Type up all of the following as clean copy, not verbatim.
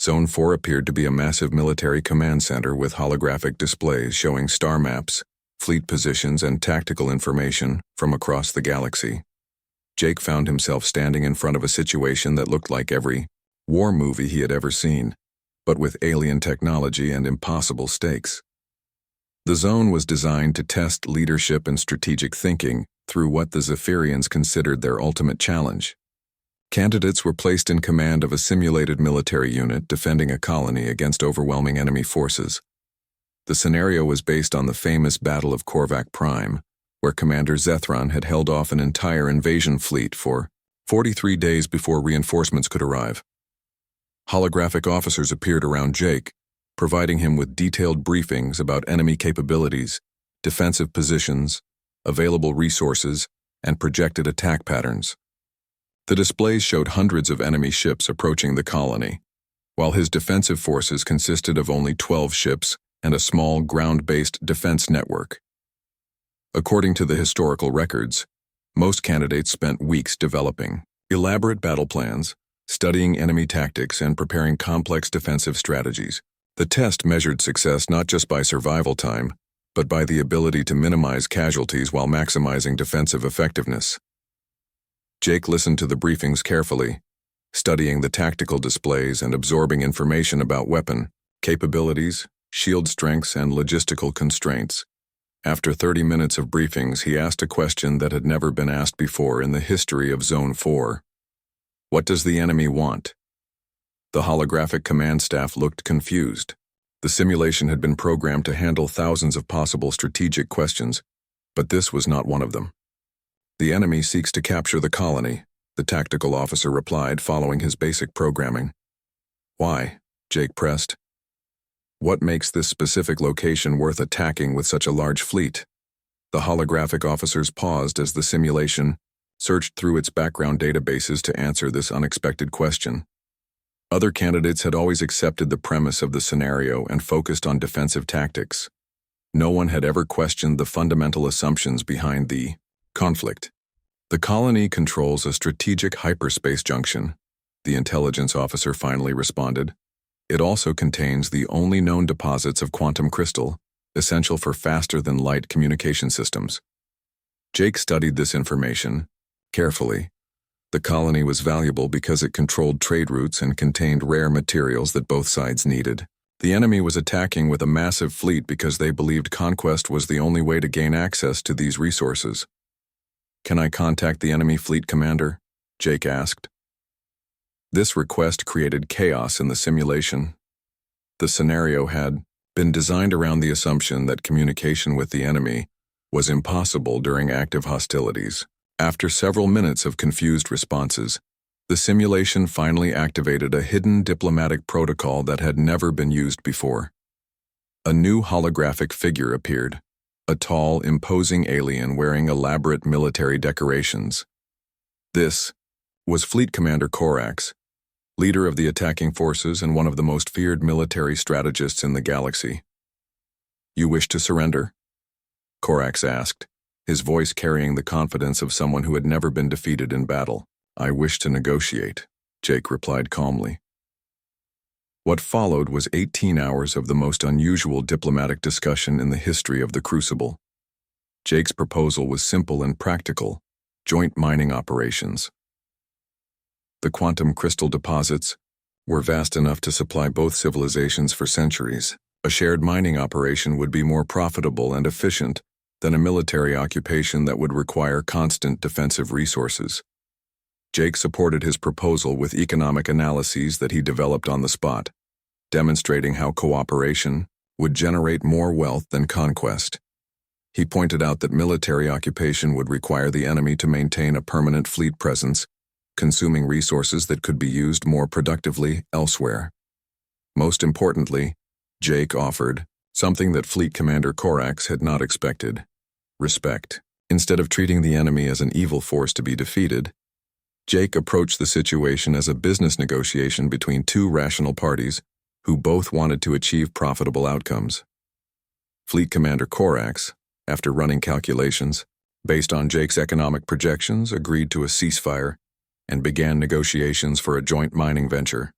Zone 4 appeared to be a massive military command center with holographic displays showing star maps, fleet positions, and tactical information from across the galaxy. Jake found himself standing in front of a situation that looked like every war movie he had ever seen, but with alien technology and impossible stakes. The zone was designed to test leadership and strategic thinking through what the Zephyrians considered their ultimate challenge. Candidates were placed in command of a simulated military unit defending a colony against overwhelming enemy forces. The scenario was based on the famous Battle of Korvac Prime, where Commander Zethron had held off an entire invasion fleet for 43 days before reinforcements could arrive. Holographic officers appeared around Jake, providing him with detailed briefings about enemy capabilities, defensive positions, available resources, and projected attack patterns. The displays showed hundreds of enemy ships approaching the colony, while his defensive forces consisted of only 12 ships and a small ground-based defense network. According to the historical records, most candidates spent weeks developing elaborate battle plans, studying enemy tactics, and preparing complex defensive strategies. The test measured success not just by survival time, but by the ability to minimize casualties while maximizing defensive effectiveness. Jake listened to the briefings carefully, studying the tactical displays and absorbing information about weapon capabilities, shield strengths, and logistical constraints. After 30 minutes of briefings, he asked a question that had never been asked before in the history of Zone 4. What does the enemy want? The holographic command staff looked confused. The simulation had been programmed to handle thousands of possible strategic questions, but this was not one of them. The enemy seeks to capture the colony, the tactical officer replied, following his basic programming. Why? Jake pressed. What makes this specific location worth attacking with such a large fleet? The holographic officers paused as the simulation searched through its background databases to answer this unexpected question. Other candidates had always accepted the premise of the scenario and focused on defensive tactics. No one had ever questioned the fundamental assumptions behind the conflict. The colony controls a strategic hyperspace junction, the intelligence officer finally responded. It also contains the only known deposits of quantum crystal, essential for faster-than-light communication systems. Jake studied this information carefully. The colony was valuable because it controlled trade routes and contained rare materials that both sides needed. The enemy was attacking with a massive fleet because they believed conquest was the only way to gain access to these resources. Can I contact the enemy fleet commander? Jake asked. This request created chaos in the simulation. The scenario had been designed around the assumption that communication with the enemy was impossible during active hostilities. After several minutes of confused responses, the simulation finally activated a hidden diplomatic protocol that had never been used before. A new holographic figure appeared, a tall, imposing alien wearing elaborate military decorations. This was Fleet Commander Corax, leader of the attacking forces and one of the most feared military strategists in the galaxy. You wish to surrender? Corax asked, his voice carrying the confidence of someone who had never been defeated in battle. I wish to negotiate, Jake replied calmly. What followed was 18 hours of the most unusual diplomatic discussion in the history of the Crucible. Jake's proposal was simple and practical: joint mining operations. The quantum crystal deposits were vast enough to supply both civilizations for centuries. A shared mining operation would be more profitable and efficient than a military occupation that would require constant defensive resources. Jake supported his proposal with economic analyses that he developed on the spot, demonstrating how cooperation would generate more wealth than conquest. He pointed out that military occupation would require the enemy to maintain a permanent fleet presence, consuming resources that could be used more productively elsewhere. Most importantly, Jake offered something that Fleet Commander Corax had not expected: respect. Instead of treating the enemy as an evil force to be defeated, Jake approached the situation as a business negotiation between two rational parties who both wanted to achieve profitable outcomes. Fleet Commander Corax, after running calculations based on Jake's economic projections, agreed to a ceasefire and began negotiations for a joint mining venture.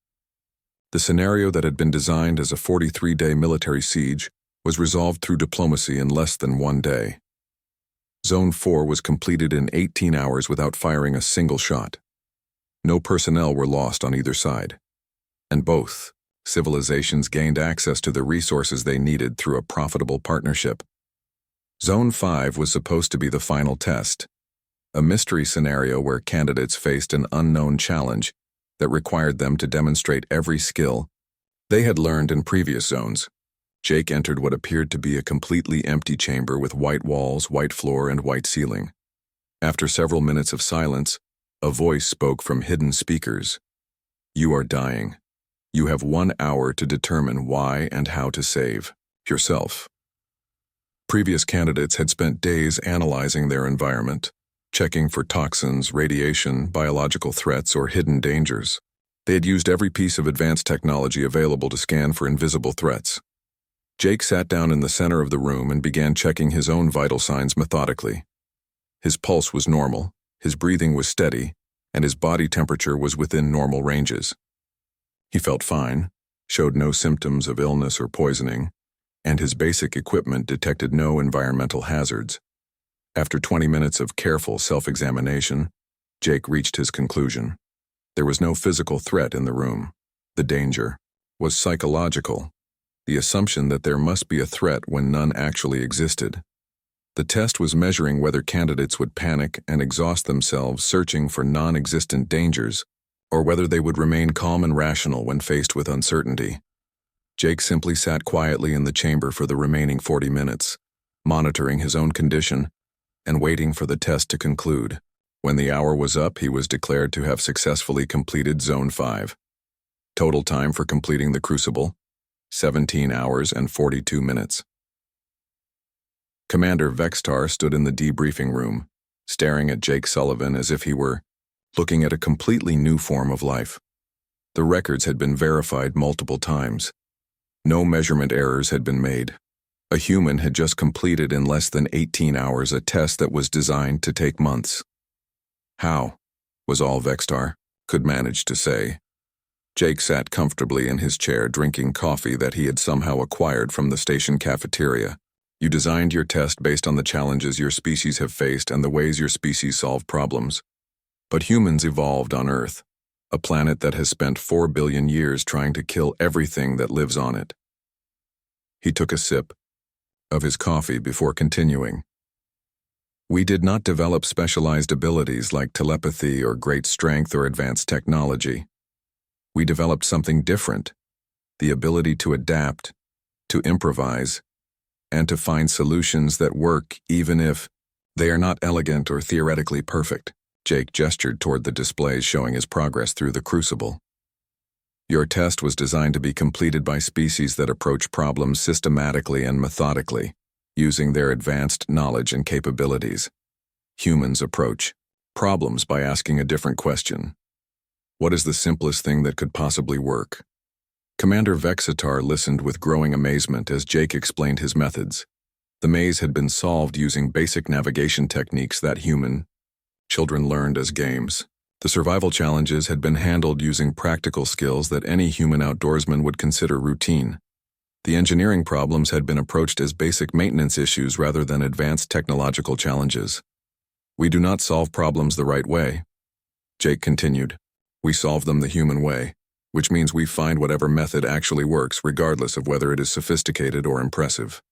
The scenario that had been designed as a 43-day military siege was resolved through diplomacy in less than 1 day. Zone 4 was completed in 18 hours without firing a single shot. No personnel were lost on either side, and both civilizations gained access to the resources they needed through a profitable partnership. Zone 5 was supposed to be the final test, a mystery scenario where candidates faced an unknown challenge that required them to demonstrate every skill they had learned in previous zones. Jake entered what appeared to be a completely empty chamber with white walls, white floor, and white ceiling. After several minutes of silence, a voice spoke from hidden speakers. "You are dying. You have 1 hour to determine why and how to save yourself." Previous candidates had spent days analyzing their environment, checking for toxins, radiation, biological threats, or hidden dangers. They had used every piece of advanced technology available to scan for invisible threats. Jake sat down in the center of the room and began checking his own vital signs methodically. His pulse was normal, his breathing was steady, and his body temperature was within normal ranges. He felt fine, showed no symptoms of illness or poisoning, and his basic equipment detected no environmental hazards. After 20 minutes of careful self-examination, Jake reached his conclusion. There was no physical threat in the room. The danger was psychological, the assumption that there must be a threat when none actually existed. The test was measuring whether candidates would panic and exhaust themselves searching for non-existent dangers, or whether they would remain calm and rational when faced with uncertainty. Jake simply sat quietly in the chamber for the remaining 40 minutes, monitoring his own condition and waiting for the test to conclude. When the hour was up, he was declared to have successfully completed Zone 5. Total time for completing the Crucible: 17 hours and 42 minutes. Commander Vextar stood in the debriefing room, staring at Jake Sullivan as if he were looking at a completely new form of life. The records had been verified multiple times. No measurement errors had been made. A human had just completed in less than 18 hours a test that was designed to take months. How, was all Vextar could manage to say. Jake sat comfortably in his chair drinking coffee that he had somehow acquired from the station cafeteria. You designed your test based on the challenges your species have faced and the ways your species solve problems. But humans evolved on Earth, a planet that has spent 4 billion years trying to kill everything that lives on it. He took a sip of his coffee before continuing. We did not develop specialized abilities like telepathy or great strength or advanced technology. We developed something different, the ability to adapt, to improvise, and to find solutions that work even if they are not elegant or theoretically perfect. Jake gestured toward the displays showing his progress through the Crucible. Your test was designed to be completed by species that approach problems systematically and methodically, using their advanced knowledge and capabilities. Humans approach problems by asking a different question. What is the simplest thing that could possibly work? Commander Vexitar listened with growing amazement as Jake explained his methods. The maze had been solved using basic navigation techniques that human children learned as games. The survival challenges had been handled using practical skills that any human outdoorsman would consider routine. The engineering problems had been approached as basic maintenance issues rather than advanced technological challenges. We do not solve problems the right way, Jake continued. We solve them the human way, which means we find whatever method actually works regardless of whether it is sophisticated or impressive.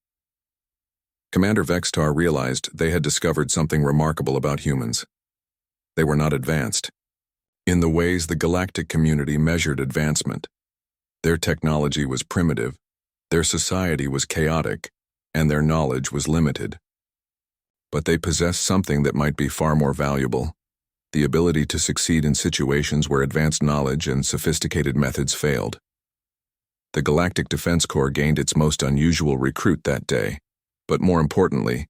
Commander Vextar realized they had discovered something remarkable about humans. They were not advanced in the ways the galactic community measured advancement. Their technology was primitive, their society was chaotic, and their knowledge was limited. But they possessed something that might be far more valuable: the ability to succeed in situations where advanced knowledge and sophisticated methods failed. The Galactic Defense Corps gained its most unusual recruit that day, but more importantly,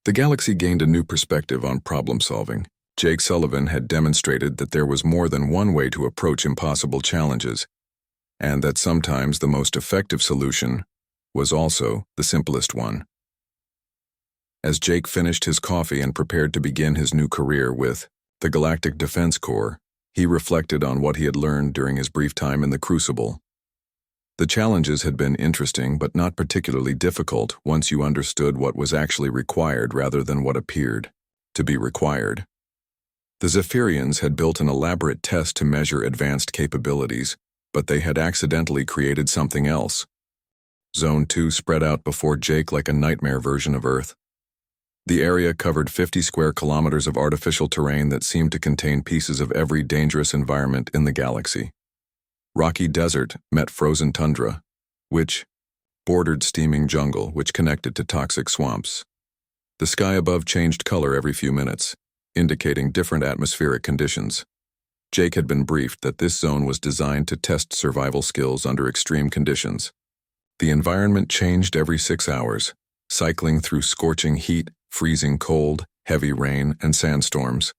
the galaxy gained a new perspective on problem-solving. Jake Sullivan had demonstrated that there was more than one way to approach impossible challenges, and that sometimes the most effective solution was also the simplest one. As Jake finished his coffee and prepared to begin his new career with the Galactic Defense Corps, he reflected on what he had learned during his brief time in the Crucible. The challenges had been interesting but not particularly difficult once you understood what was actually required rather than what appeared to be required. The Zephyrians had built an elaborate test to measure advanced capabilities, but they had accidentally created something else. Zone 2 spread out before Jake like a nightmare version of Earth. The area covered 50 square kilometers of artificial terrain that seemed to contain pieces of every dangerous environment in the galaxy. Rocky desert met frozen tundra, which bordered steaming jungle which connected to toxic swamps. The sky above changed color every few minutes, indicating different atmospheric conditions. Jake had been briefed that this zone was designed to test survival skills under extreme conditions. The environment changed every 6 hours, cycling through scorching heat, freezing cold, heavy rain, and sandstorms.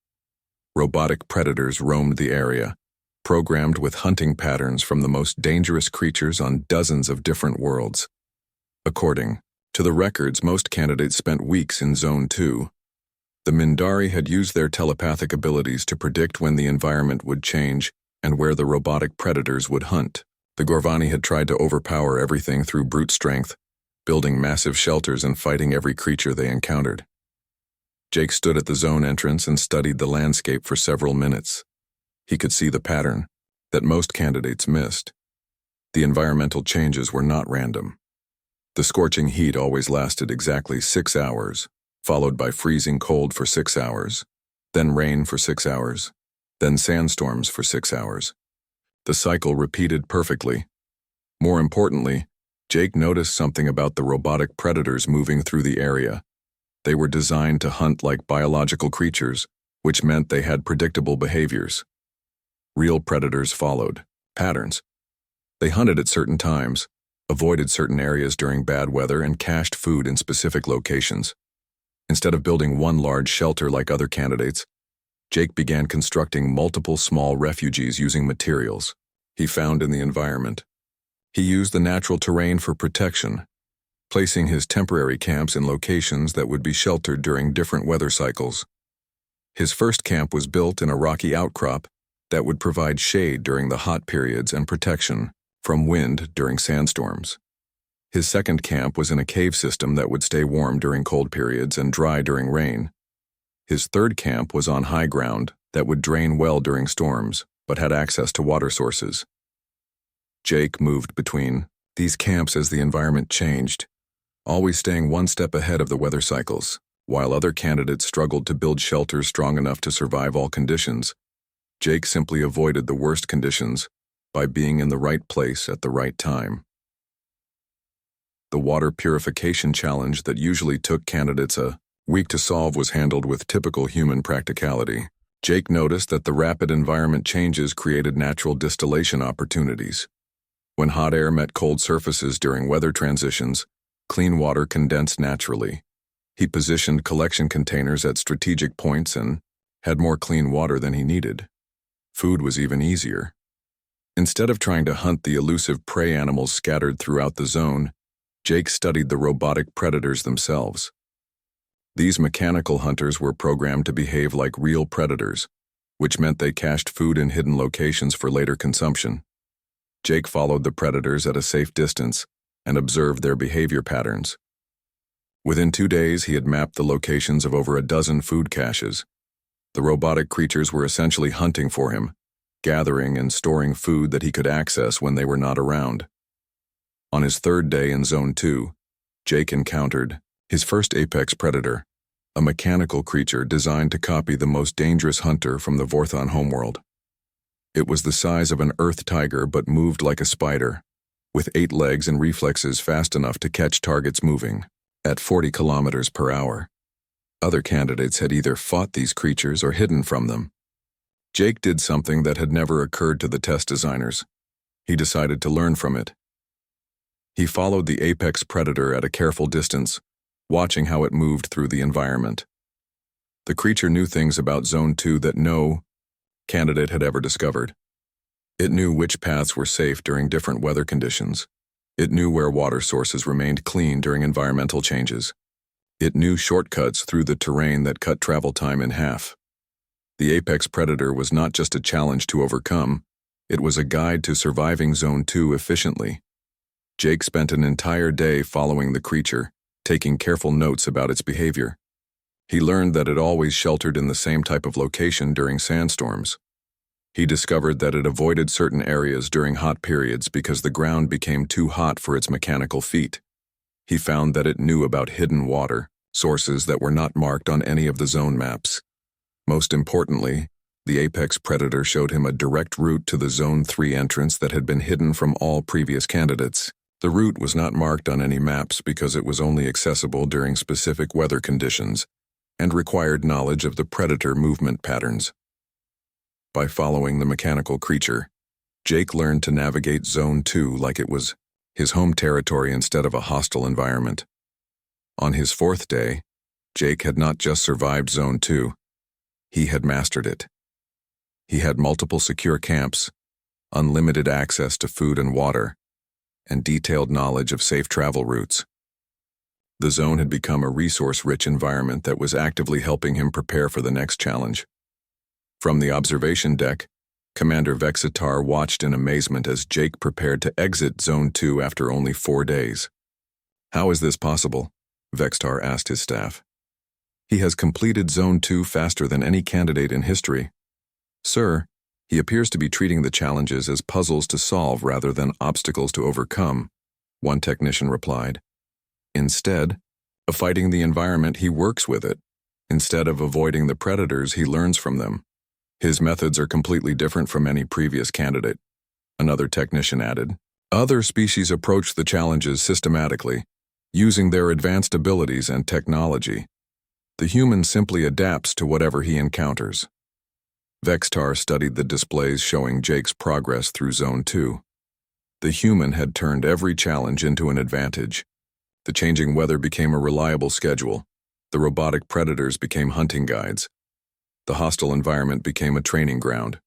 Robotic predators roamed the area, programmed with hunting patterns from the most dangerous creatures on dozens of different worlds. According to the records, most candidates spent weeks in Zone 2. The Mindari had used their telepathic abilities to predict when the environment would change and where the robotic predators would hunt. The Gorvani had tried to overpower everything through brute strength, building massive shelters and fighting every creature they encountered. Jake stood at the zone entrance and studied the landscape for several minutes. He could see the pattern that most candidates missed. The environmental changes were not random. The scorching heat always lasted exactly 6 hours, followed by freezing cold for 6 hours, then rain for 6 hours, then sandstorms for 6 hours. The cycle repeated perfectly. More importantly, Jake noticed something about the robotic predators moving through the area. They were designed to hunt like biological creatures, which meant they had predictable behaviors. Real predators followed patterns. They hunted at certain times, avoided certain areas during bad weather, and cached food in specific locations. Instead of building one large shelter like other candidates, Jake began constructing multiple small refuges using materials he found in the environment. He used the natural terrain for protection, placing his temporary camps in locations that would be sheltered during different weather cycles. His first camp was built in a rocky outcrop that would provide shade during the hot periods and protection from wind during sandstorms. His second camp was in a cave system that would stay warm during cold periods and dry during rain. His third camp was on high ground that would drain well during storms, but had access to water sources. Jake moved between these camps as the environment changed, always staying one step ahead of the weather cycles. While other candidates struggled to build shelters strong enough to survive all conditions, Jake simply avoided the worst conditions by being in the right place at the right time. The water purification challenge that usually took candidates a week to solve was handled with typical human practicality. Jake noticed that the rapid environment changes created natural distillation opportunities. When hot air met cold surfaces during weather transitions, clean water condensed naturally. He positioned collection containers at strategic points and had more clean water than he needed. Food was even easier. Instead of trying to hunt the elusive prey animals scattered throughout the zone, Jake studied the robotic predators themselves. These mechanical hunters were programmed to behave like real predators, which meant they cached food in hidden locations for later consumption. Jake followed the predators at a safe distance and observed their behavior patterns. Within 2 days, he had mapped the locations of over a dozen food caches. The robotic creatures were essentially hunting for him, gathering and storing food that he could access when they were not around. On his third day in Zone 2, Jake encountered his first apex predator, a mechanical creature designed to copy the most dangerous hunter from the Vorthon homeworld. It was the size of an earth tiger but moved like a spider, with 8 legs and reflexes fast enough to catch targets moving at 40 kilometers per hour. Other candidates had either fought these creatures or hidden from them. Jake did something that had never occurred to the test designers. He decided to learn from it. He followed the apex predator at a careful distance, watching how it moved through the environment. The creature knew things about Zone 2 that no candidate had ever discovered. It knew which paths were safe during different weather conditions. It knew where water sources remained clean during environmental changes. It knew shortcuts through the terrain that cut travel time in half. The apex predator was not just a challenge to overcome, it was a guide to surviving Zone 2 efficiently. Jake spent an entire day following the creature, taking careful notes about its behavior. He learned that it always sheltered in the same type of location during sandstorms. He discovered that it avoided certain areas during hot periods because the ground became too hot for its mechanical feet. He found that it knew about hidden water, sources that were not marked on any of the zone maps. Most importantly, the apex predator showed him a direct route to the Zone 3 entrance that had been hidden from all previous candidates. The route was not marked on any maps because it was only accessible during specific weather conditions and required knowledge of the predator movement patterns. By following the mechanical creature, Jake learned to navigate Zone 2 like it was his home territory instead of a hostile environment. On his fourth day, Jake had not just survived Zone 2, he had mastered it. He had multiple secure camps, unlimited access to food and water, and detailed knowledge of safe travel routes. The zone had become a resource-rich environment that was actively helping him prepare for the next challenge. From the observation deck, Commander Vexitar watched in amazement as Jake prepared to exit Zone 2 after only 4 days. "How is this possible?" Vexitar asked his staff. "He has completed Zone 2 faster than any candidate in history." "Sir, he appears to be treating the challenges as puzzles to solve rather than obstacles to overcome," one technician replied. "Instead of fighting the environment, he works with it. Instead of avoiding the predators, he learns from them. His methods are completely different from any previous candidate," another technician added. "Other species approach the challenges systematically, using their advanced abilities and technology. The human simply adapts to whatever he encounters." Vexitar studied the displays showing Jake's progress through Zone 2. The human had turned every challenge into an advantage. The changing weather became a reliable schedule. The robotic predators became hunting guides. The hostile environment became a training ground.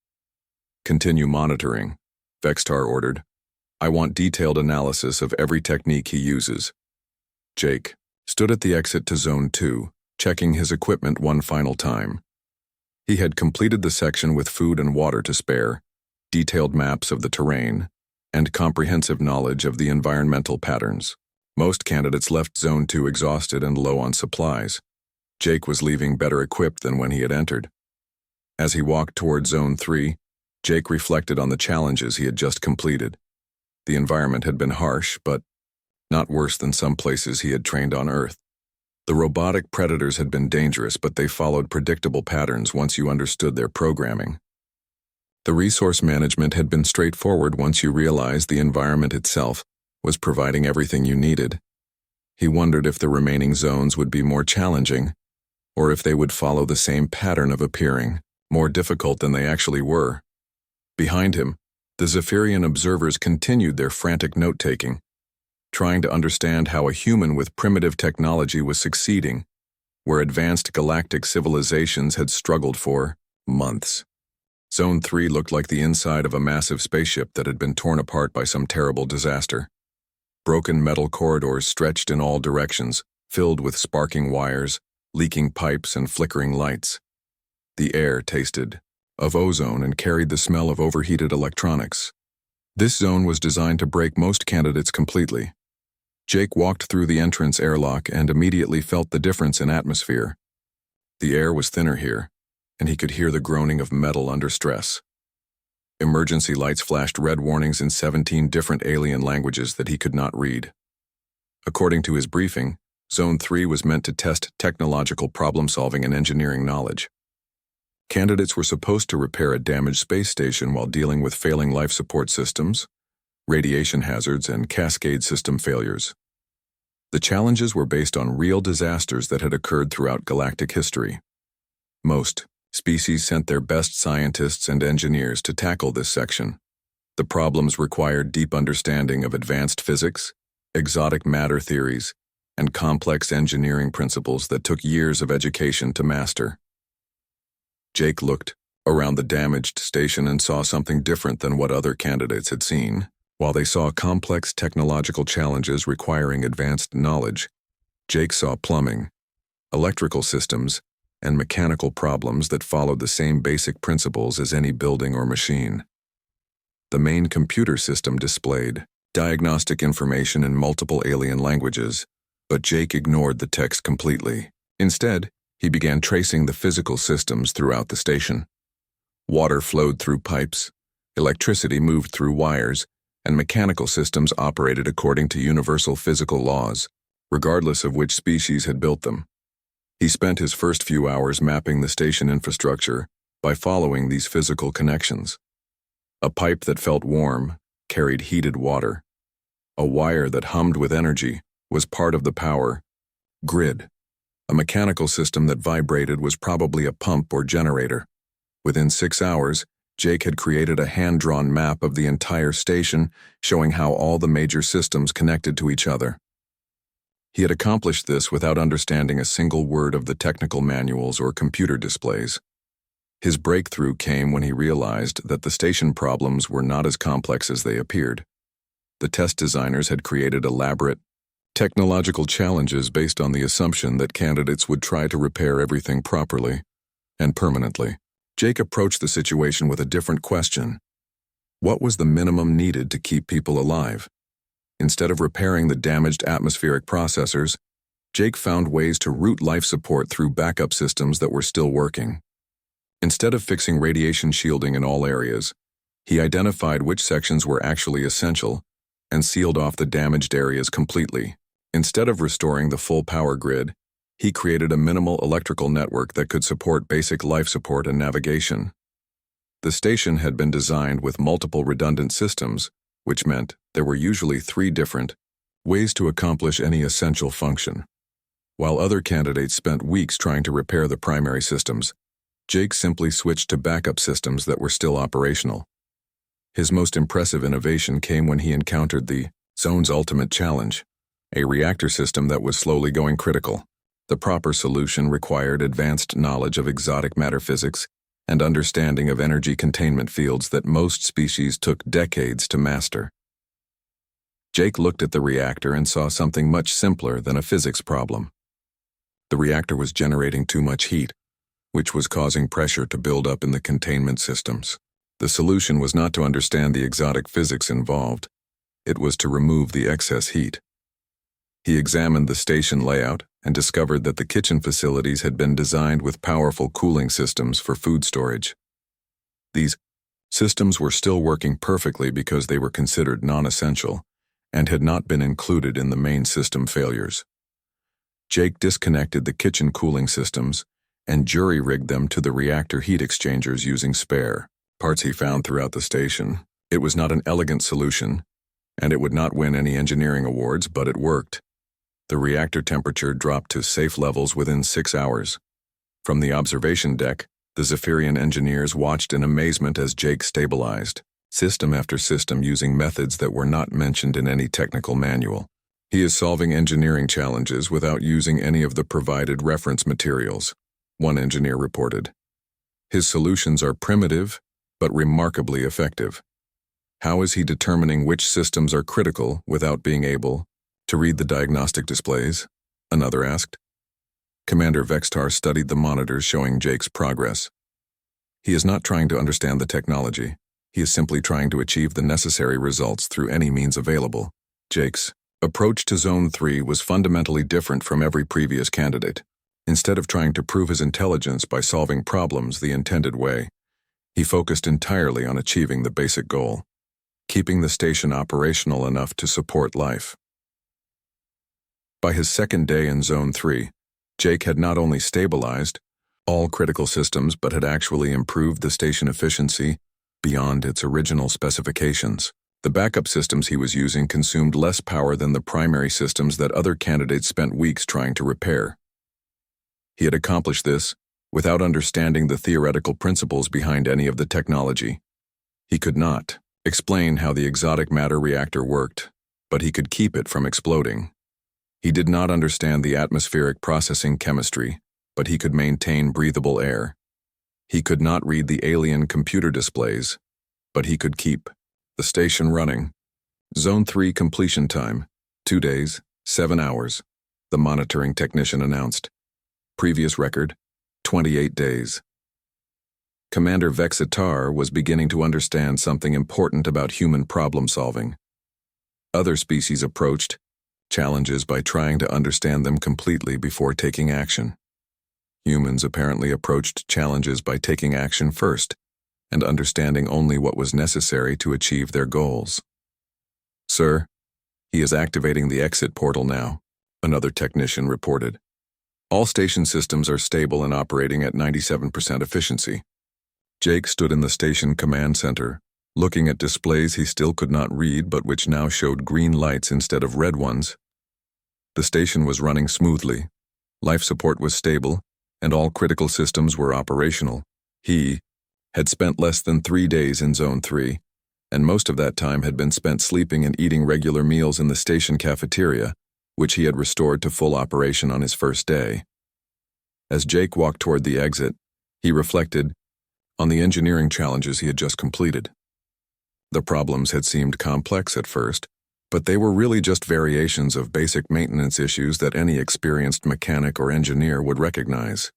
"Continue monitoring," Vexitar ordered. "I want detailed analysis of every technique he uses." Jake stood at the exit to Zone 2, checking his equipment one final time. He had completed the section with food and water to spare, detailed maps of the terrain, and comprehensive knowledge of the environmental patterns. Most candidates left Zone 2 exhausted and low on supplies. Jake was leaving better equipped than when he had entered. As he walked toward Zone 3, Jake reflected on the challenges he had just completed. The environment had been harsh, but not worse than some places he had trained on Earth. The robotic predators had been dangerous, but they followed predictable patterns once you understood their programming. The resource management had been straightforward once you realized the environment itself was providing everything you needed. He wondered if the remaining zones would be more challenging, or if they would follow the same pattern of appearing, more difficult than they actually were. Behind him, the Zephyrian observers continued their frantic note-taking, trying to understand how a human with primitive technology was succeeding, where advanced galactic civilizations had struggled for months. Zone 3 looked like the inside of a massive spaceship that had been torn apart by some terrible disaster. Broken metal corridors stretched in all directions, filled with sparking wires, leaking pipes, and flickering lights. The air tasted of ozone and carried the smell of overheated electronics. This zone was designed to break most candidates completely. Jake walked through the entrance airlock and immediately felt the difference in atmosphere. The air was thinner here, and he could hear the groaning of metal under stress. Emergency lights flashed red warnings in 17 different alien languages that he could not read. According to his briefing, Zone 3 was meant to test technological problem-solving and engineering knowledge. Candidates were supposed to repair a damaged space station while dealing with failing life support systems, radiation hazards, and cascade system failures. The challenges were based on real disasters that had occurred throughout galactic history. Most species sent their best scientists and engineers to tackle this section. The problems required deep understanding of advanced physics, exotic matter theories, and complex engineering principles that took years of education to master. Jake looked around the damaged station and saw something different than what other candidates had seen. While they saw complex technological challenges requiring advanced knowledge, Jake saw plumbing, electrical systems, and mechanical problems that followed the same basic principles as any building or machine. The main computer system displayed diagnostic information in multiple alien languages, but Jake ignored the text completely. Instead, he began tracing the physical systems throughout the station. Water flowed through pipes, electricity moved through wires, and mechanical systems operated according to universal physical laws, regardless of which species had built them. He spent his first few hours mapping the station infrastructure by following these physical connections. A pipe that felt warm carried heated water. A wire that hummed with energy was part of the power grid. A mechanical system that vibrated was probably a pump or generator. Within 6 hours, Jake had created a hand-drawn map of the entire station, showing how all the major systems connected to each other. He had accomplished this without understanding a single word of the technical manuals or computer displays. His breakthrough came when he realized that the station problems were not as complex as they appeared. The test designers had created elaborate, technological challenges based on the assumption that candidates would try to repair everything properly and permanently. Jake approached the situation with a different question. What was the minimum needed to keep people alive? Instead of repairing the damaged atmospheric processors, Jake found ways to route life support through backup systems that were still working. Instead of fixing radiation shielding in all areas, he identified which sections were actually essential and sealed off the damaged areas completely. Instead of restoring the full power grid, he created a minimal electrical network that could support basic life support and navigation. The station had been designed with multiple redundant systems, which meant there were usually 3 different ways to accomplish any essential function. While other candidates spent weeks trying to repair the primary systems, Jake simply switched to backup systems that were still operational. His most impressive innovation came when he encountered the zone's ultimate challenge, a reactor system that was slowly going critical. The proper solution required advanced knowledge of exotic matter physics and understanding of energy containment fields that most species took decades to master. Jake looked at the reactor and saw something much simpler than a physics problem. The reactor was generating too much heat, which was causing pressure to build up in the containment systems. The solution was not to understand the exotic physics involved. It was to remove the excess heat. He examined the station layout and discovered that the kitchen facilities had been designed with powerful cooling systems for food storage. These systems were still working perfectly because they were considered non-essential and had not been included in the main system failures. Jake disconnected the kitchen cooling systems and jury-rigged them to the reactor heat exchangers using spare parts he found throughout the station. It was not an elegant solution, and it would not win any engineering awards, but it worked. The reactor temperature dropped to safe levels within 6 hours. From the observation deck, the Zephyrian engineers watched in amazement as Jake stabilized, system after system using methods that were not mentioned in any technical manual. He is solving engineering challenges without using any of the provided reference materials, one engineer reported. His solutions are primitive, but remarkably effective. How is he determining which systems are critical without being able to read the diagnostic displays? Another asked. Commander Vextar studied the monitors showing Jake's progress. He is not trying to understand the technology. He is simply trying to achieve the necessary results through any means available. Jake's approach to Zone 3 was fundamentally different from every previous candidate. Instead of trying to prove his intelligence by solving problems the intended way, he focused entirely on achieving the basic goal, keeping the station operational enough to support life. By his second day in Zone 3, Jake had not only stabilized all critical systems but had actually improved the station efficiency beyond its original specifications. The backup systems he was using consumed less power than the primary systems that other candidates spent weeks trying to repair. He had accomplished this without understanding the theoretical principles behind any of the technology. He could not explain how the exotic matter reactor worked, but he could keep it from exploding. He did not understand the atmospheric processing chemistry, but he could maintain breathable air. He could not read the alien computer displays, but he could keep the station running. Zone 3 completion time, 2 days, 7 hours, the monitoring technician announced. Previous record, 28 days. Commander Vexitar was beginning to understand something important about human problem solving. Other species approached challenges by trying to understand them completely before taking action. Humans apparently approached challenges by taking action first and understanding only what was necessary to achieve their goals. "Sir, he is activating the exit portal now," another technician reported. "All station systems are stable and operating at 97% efficiency." Jake stood in the station command center, looking at displays he still could not read but which now showed green lights instead of red ones. The station was running smoothly, life support was stable, and all critical systems were operational. He had spent less than 3 days in Zone 3, and most of that time had been spent sleeping and eating regular meals in the station cafeteria, which he had restored to full operation on his first day. As Jake walked toward the exit, he reflected on the engineering challenges he had just completed. The problems had seemed complex at first, but they were really just variations of basic maintenance issues that any experienced mechanic or engineer would recognize.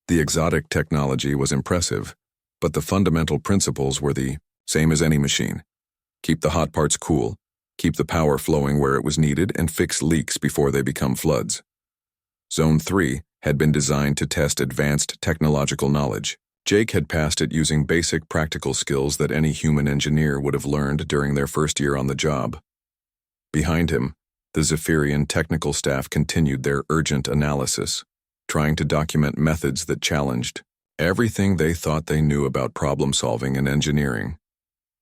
The exotic technology was impressive, but the fundamental principles were the same as any machine. Keep the hot parts cool, keep the power flowing where it was needed, and fix leaks before they become floods. Zone 3 had been designed to test advanced technological knowledge. Jake had passed it using basic practical skills that any human engineer would have learned during their first year on the job. Behind him, the Zephyrian technical staff continued their urgent analysis, trying to document methods that challenged everything they thought they knew about problem-solving and engineering.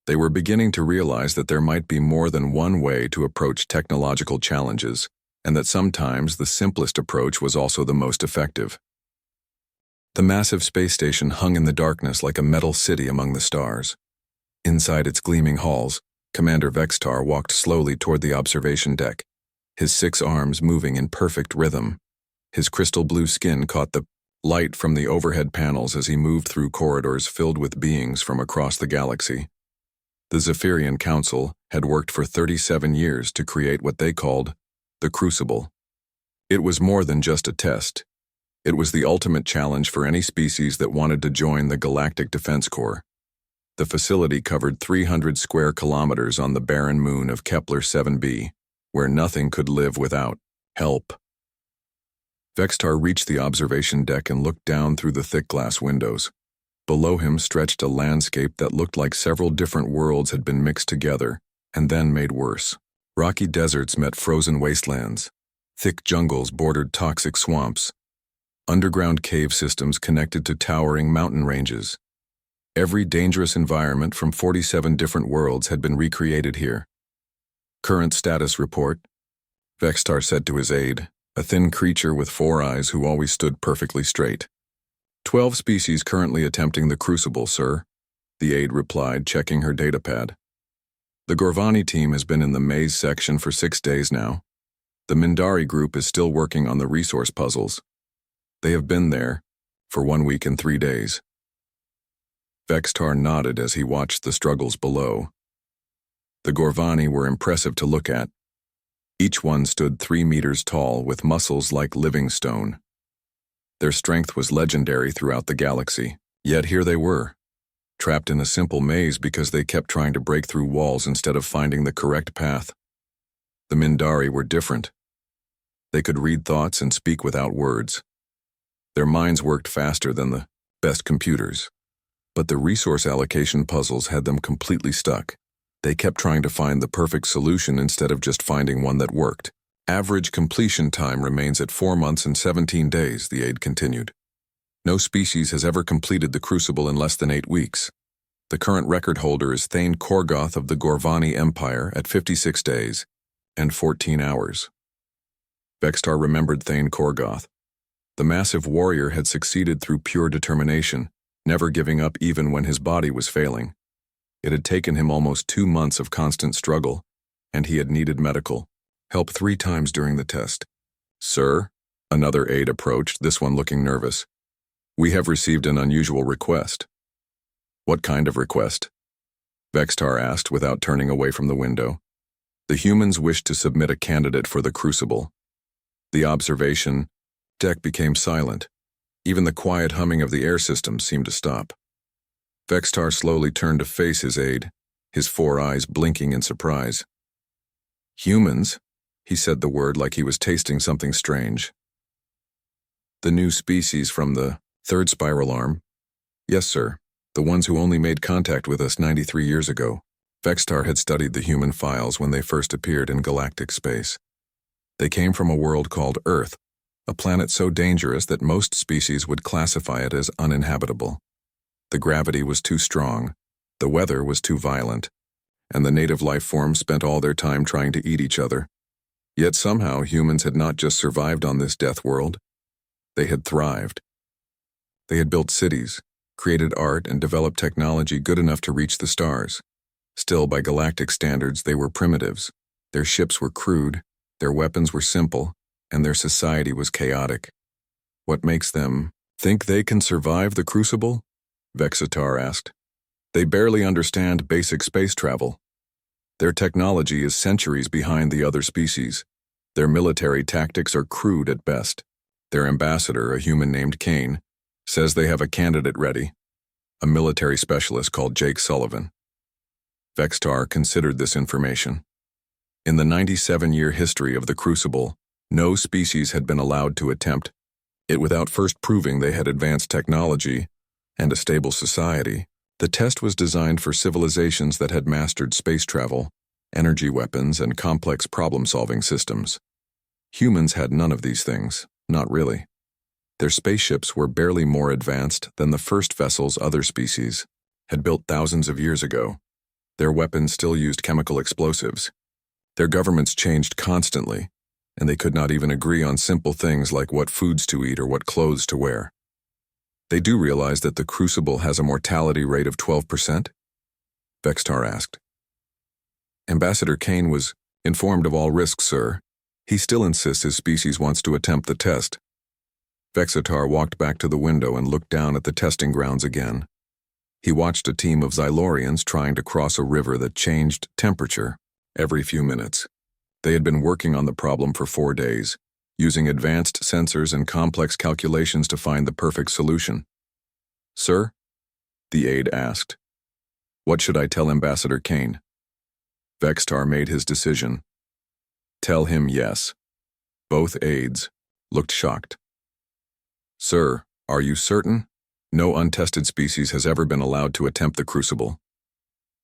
They were beginning to realize that there might be more than one way to approach technological challenges, and that sometimes the simplest approach was also the most effective. The massive space station hung in the darkness like a metal city among the stars. Inside its gleaming halls, Commander Vextar walked slowly toward the observation deck, his 6 arms moving in perfect rhythm. His crystal blue skin caught the light from the overhead panels as he moved through corridors filled with beings from across the galaxy. The Zephyrian Council had worked for 37 years to create what they called the Crucible. It was more than just a test. It was the ultimate challenge for any species that wanted to join the Galactic Defense Corps. The facility covered 300 square kilometers on the barren moon of Kepler 7b, where nothing could live without help. Vextar reached the observation deck and looked down through the thick glass windows. Below him stretched a landscape that looked like several different worlds had been mixed together and then made worse. Rocky deserts met frozen wastelands. Thick jungles bordered toxic swamps. Underground cave systems connected to towering mountain ranges. Every dangerous environment from 47 different worlds had been recreated here. "Current status report," Vextar said to his aide, a thin creature with 4 eyes who always stood perfectly straight. 12 species currently attempting the Crucible, sir," the aide replied, checking her datapad. "The Gorvani team has been in the maze section for 6 days now. The Mindari group is still working on the resource puzzles. They have been there for 1 week and 3 days. Vextar nodded as he watched the struggles below. The Gorvani were impressive to look at. Each one stood 3 meters tall with muscles like living stone. Their strength was legendary throughout the galaxy, yet here they were, trapped in a simple maze because they kept trying to break through walls instead of finding the correct path. The Mindari were different. They could read thoughts and speak without words. Their minds worked faster than the best computers. But the resource allocation puzzles had them completely stuck. They kept trying to find the perfect solution instead of just finding one that worked. "Average completion time remains at 4 months and 17 days, the aide continued. "No species has ever completed the Crucible in less than 8 weeks. The current record holder is Thane Korgoth of the Gorvani Empire at 56 days and 14 hours. Vextar remembered Thane Korgoth. The massive warrior had succeeded through pure determination, never giving up even when his body was failing. It had taken him almost 2 months of constant struggle, and he had needed medical help 3 times during the test. "Sir," another aide approached, this one looking nervous. "We have received an unusual request." "What kind of request?" Vextar asked without turning away from the window. The humans wished to submit a candidate for the Crucible. The observation deck became silent. Even the quiet humming of the air systems seemed to stop. Vextar slowly turned to face his aide, his 4 eyes blinking in surprise. Humans? He said the word like he was tasting something strange. The new species from the third spiral arm? Yes, sir. The ones who only made contact with us 93 years ago. Vextar had studied the human files when they first appeared in galactic space. They came from a world called Earth, a planet so dangerous that most species would classify it as uninhabitable. The gravity was too strong, the weather was too violent, and the native life forms spent all their time trying to eat each other. Yet somehow humans had not just survived on this death world, they had thrived. They had built cities, created art, and developed technology good enough to reach the stars. Still, by galactic standards, they were primitives. Their ships were crude, their weapons were simple, and their society was chaotic. What makes them think they can survive the Crucible? Vexitar asked. They barely understand basic space travel. Their technology is centuries behind the other species. Their military tactics are crude at best. Their ambassador, a human named Kane, says they have a candidate ready, a military specialist called Jake Sullivan. Vextar considered this information. In the 97-year history of the Crucible, no species had been allowed to attempt it without first proving they had advanced technology and a stable society. The test was designed for civilizations that had mastered space travel, energy weapons, and complex problem-solving systems. Humans had none of these things, not really. Their spaceships were barely more advanced than the first vessels other species had built thousands of years ago. Their weapons still used chemical explosives. Their governments changed constantly, and they could not even agree on simple things like what foods to eat or what clothes to wear. They do realize that the Crucible has a mortality rate of 12%? Vextar asked. Ambassador Kane was informed of all risks, sir. He still insists his species wants to attempt the test. Vexitar walked back to the window and looked down at the testing grounds again. He watched a team of Xylorians trying to cross a river that changed temperature every few minutes. They had been working on the problem for 4 days, using advanced sensors and complex calculations to find the perfect solution. Sir? The aide asked. What should I tell Ambassador Kane? Vextar made his decision. Tell him yes. Both aides looked shocked. Sir, are you certain? No untested species has ever been allowed to attempt the Crucible.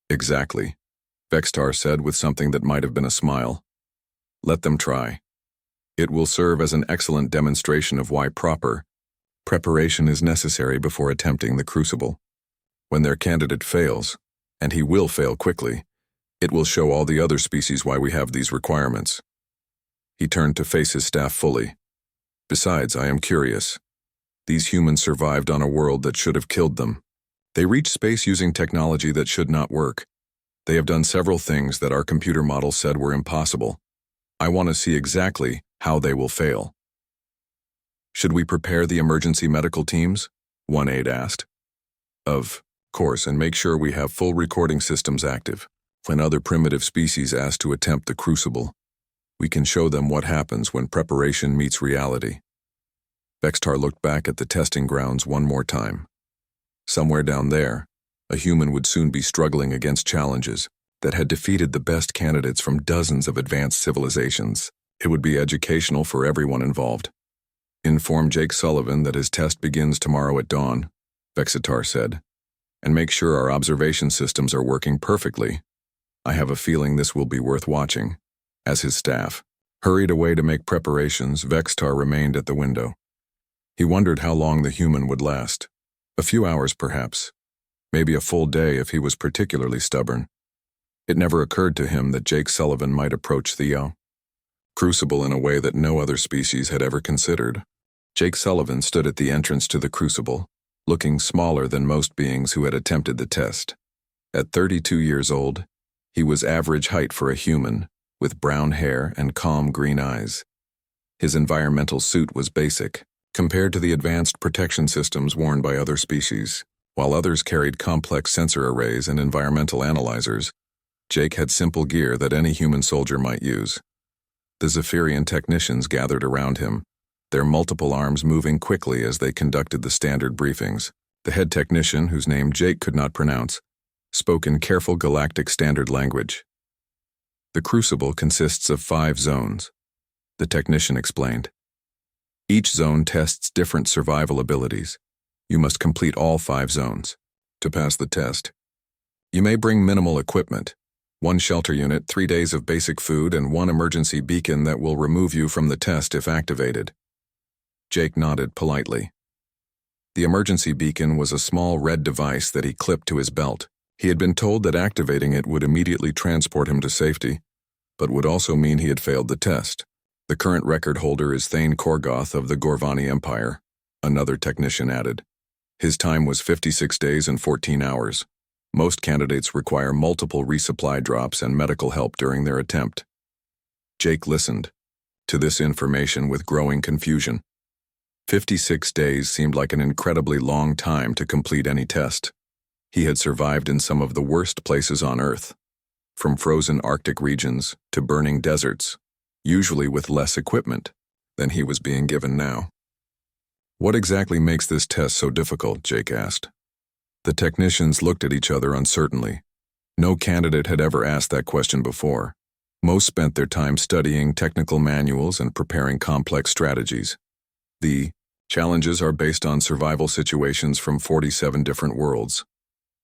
Exactly, Vextar said with something that might have been a smile. Let them try. It will serve as an excellent demonstration of why proper preparation is necessary before attempting the Crucible. When their candidate fails, and he will fail quickly, it will show all the other species why we have these requirements. He turned to face his staff fully. Besides, I am curious. These humans survived on a world that should have killed them. They reached space using technology that should not work. They have done several things that our computer model said were impossible. I want to see exactly how they will fail. Should we prepare the emergency medical teams? One aide asked. Of course, and make sure we have full recording systems active. When other primitive species ask to attempt the Crucible, we can show them what happens when preparation meets reality. Vextar looked back at the testing grounds one more time. Somewhere down there, a human would soon be struggling against challenges that had defeated the best candidates from dozens of advanced civilizations. It would be educational for everyone involved. Inform Jake Sullivan that his test begins tomorrow at dawn, Vexitar said, and make sure our observation systems are working perfectly. I have a feeling this will be worth watching. As his staff hurried away to make preparations, Vextar remained at the window. He wondered how long the human would last. A few hours, perhaps. Maybe a full day if he was particularly stubborn. It never occurred to him that Jake Sullivan might approach the Crucible in a way that no other species had ever considered. Jake Sullivan stood at the entrance to the Crucible, looking smaller than most beings who had attempted the test. At 32 years old, he was average height for a human, with brown hair and calm green eyes. His environmental suit was basic, compared to the advanced protection systems worn by other species. While others carried complex sensor arrays and environmental analyzers, Jake had simple gear that any human soldier might use. The Zephyrian technicians gathered around him, their multiple arms moving quickly as they conducted the standard briefings. The head technician, whose name Jake could not pronounce, spoke in careful galactic standard language. The crucible consists of 5 zones, the technician explained. Each zone tests different survival abilities. You must complete all 5 zones to pass the test. You may bring minimal equipment, 1 shelter unit, 3 days of basic food, and 1 emergency beacon that will remove you from the test if activated. Jake nodded politely. The emergency beacon was a small red device that he clipped to his belt. He had been told that activating it would immediately transport him to safety, but would also mean he had failed the test. The current record holder is Thane Korgoth of the Gorvani Empire, another technician added. His time was 56 days and 14 hours. Most candidates require multiple resupply drops and medical help during their attempt. Jake listened to this information with growing confusion. 56 days seemed like an incredibly long time to complete any test. He had survived in some of the worst places on Earth, from frozen Arctic regions to burning deserts, usually with less equipment than he was being given now. What exactly makes this test so difficult? Jake asked. The technicians looked at each other uncertainly. No candidate had ever asked that question before. Most spent their time studying technical manuals and preparing complex strategies. The challenges are based on survival situations from 47 different worlds,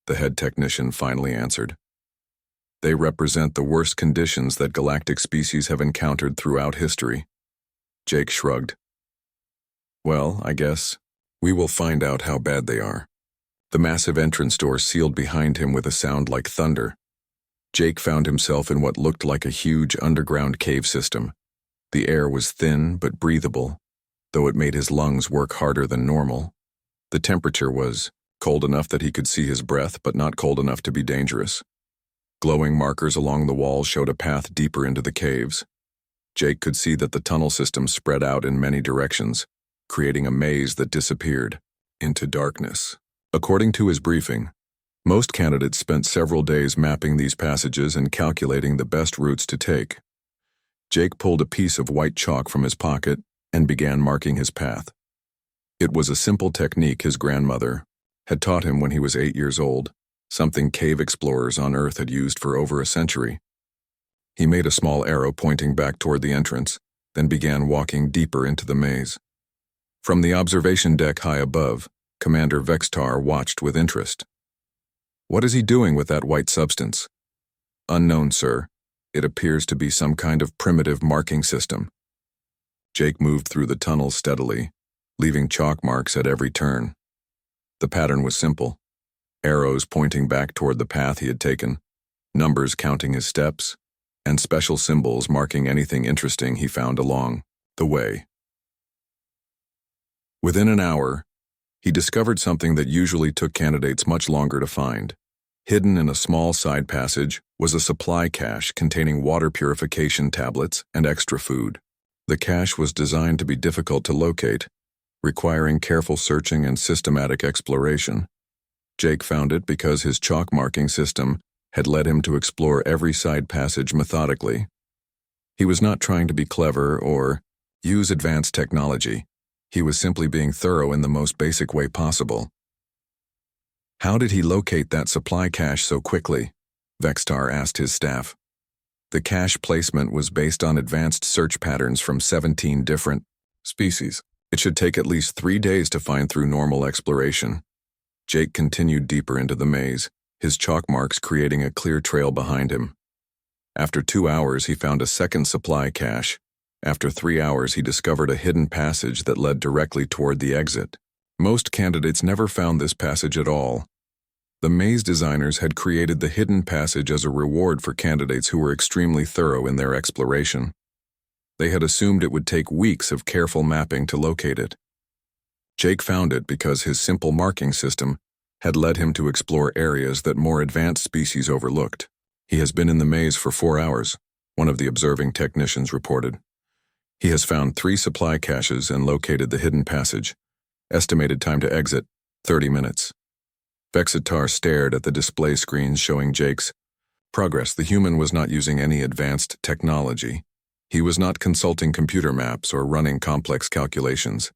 the head technician finally answered. They represent the worst conditions that galactic species have encountered throughout history. Jake shrugged. Well, I guess we will find out how bad they are. The massive entrance door sealed behind him with a sound like thunder. Jake found himself in what looked like a huge underground cave system. The air was thin but breathable, though it made his lungs work harder than normal. The temperature was cold enough that he could see his breath, but not cold enough to be dangerous. Glowing markers along the wall showed a path deeper into the caves. Jake could see that the tunnel system spread out in many directions, creating a maze that disappeared into darkness. According to his briefing, most candidates spent several days mapping these passages and calculating the best routes to take. Jake pulled a piece of white chalk from his pocket and began marking his path. It was a simple technique his grandmother had taught him when he was 8 years old, something cave explorers on Earth had used for over a century. He made a small arrow pointing back toward the entrance, then began walking deeper into the maze. From the observation deck high above, Commander Vextar watched with interest. What is he doing with that white substance? Unknown, sir. It appears to be some kind of primitive marking system. Jake moved through the tunnel steadily, leaving chalk marks at every turn. The pattern was simple. Arrows pointing back toward the path he had taken, numbers counting his steps, and special symbols marking anything interesting he found along the way. Within an hour, he discovered something that usually took candidates much longer to find. Hidden in a small side passage was a supply cache containing water purification tablets and extra food. The cache was designed to be difficult to locate, requiring careful searching and systematic exploration. Jake found it because his chalk marking system had led him to explore every side passage methodically. He was not trying to be clever or use advanced technology. He was simply being thorough in the most basic way possible. How did he locate that supply cache so quickly? Vextar asked his staff. The cache placement was based on advanced search patterns from 17 different species. It should take at least 3 days to find through normal exploration. Jake continued deeper into the maze, his chalk marks creating a clear trail behind him. After 2 hours, he found a second supply cache. After 3 hours, he discovered a hidden passage that led directly toward the exit. Most candidates never found this passage at all. The maze designers had created the hidden passage as a reward for candidates who were extremely thorough in their exploration. They had assumed it would take weeks of careful mapping to locate it. Jake found it because his simple marking system had led him to explore areas that more advanced species overlooked. He has been in the maze for 4 hours, one of the observing technicians reported. He has found 3 supply caches and located the hidden passage. Estimated time to exit, 30 minutes. Vexitar stared at the display screens showing Jake's progress. The human was not using any advanced technology. He was not consulting computer maps or running complex calculations.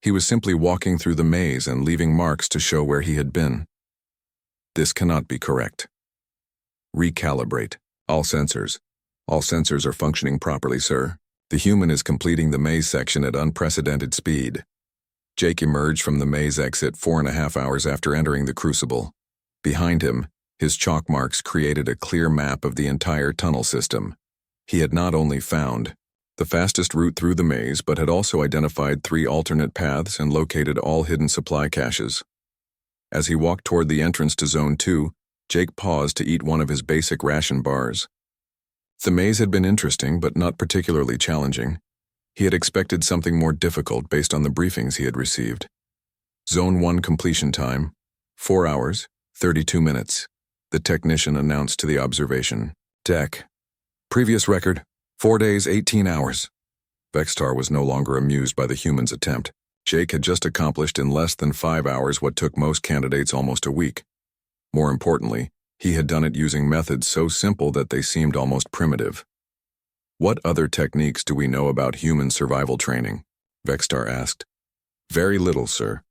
He was simply walking through the maze and leaving marks to show where he had been. This cannot be correct. Recalibrate all sensors. All sensors are functioning properly, sir. The human is completing the maze section at unprecedented speed. Jake emerged from the maze exit 4.5 hours after entering the crucible. Behind him, his chalk marks created a clear map of the entire tunnel system. He had not only found the fastest route through the maze, but had also identified 3 alternate paths and located all hidden supply caches. As he walked toward the entrance to Zone 2, Jake paused to eat one of his basic ration bars. The maze had been interesting, but not particularly challenging. He had expected something more difficult based on the briefings he had received. Zone 1 completion time, 4 hours, 32 minutes. The technician announced to the observation deck. Previous record, 4 days, 18 hours. Vextar was no longer amused by the human's attempt. Jake had just accomplished in less than 5 hours what took most candidates almost a week. More importantly, he had done it using methods so simple that they seemed almost primitive. What other techniques do we know about human survival training? Vextar asked. Very little, sir.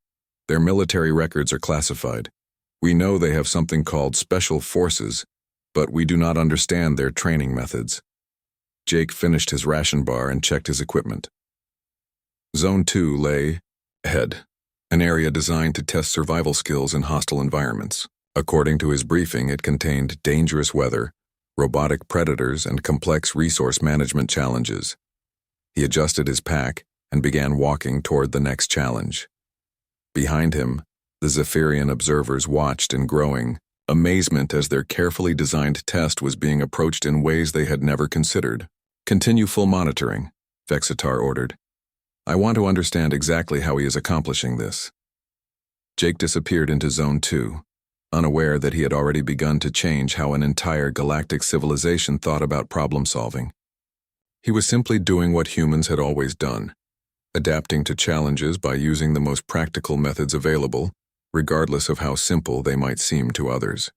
Their military records are classified. We know they have something called special forces, but we do not understand their training methods. Jake finished his ration bar and checked his equipment. Zone 2 lay ahead, an area designed to test survival skills in hostile environments. According to his briefing, it contained dangerous weather, robotic predators, and complex resource management challenges. He adjusted his pack and began walking toward the next challenge. Behind him, the Zephyrian observers watched in growing amazement as their carefully designed test was being approached in ways they had never considered. Continue full monitoring, Vexitar ordered. I want to understand exactly how he is accomplishing this. Jake disappeared into Zone 2, unaware that he had already begun to change how an entire galactic civilization thought about problem solving. He was simply doing what humans had always done, adapting to challenges by using the most practical methods available, regardless of how simple they might seem to others.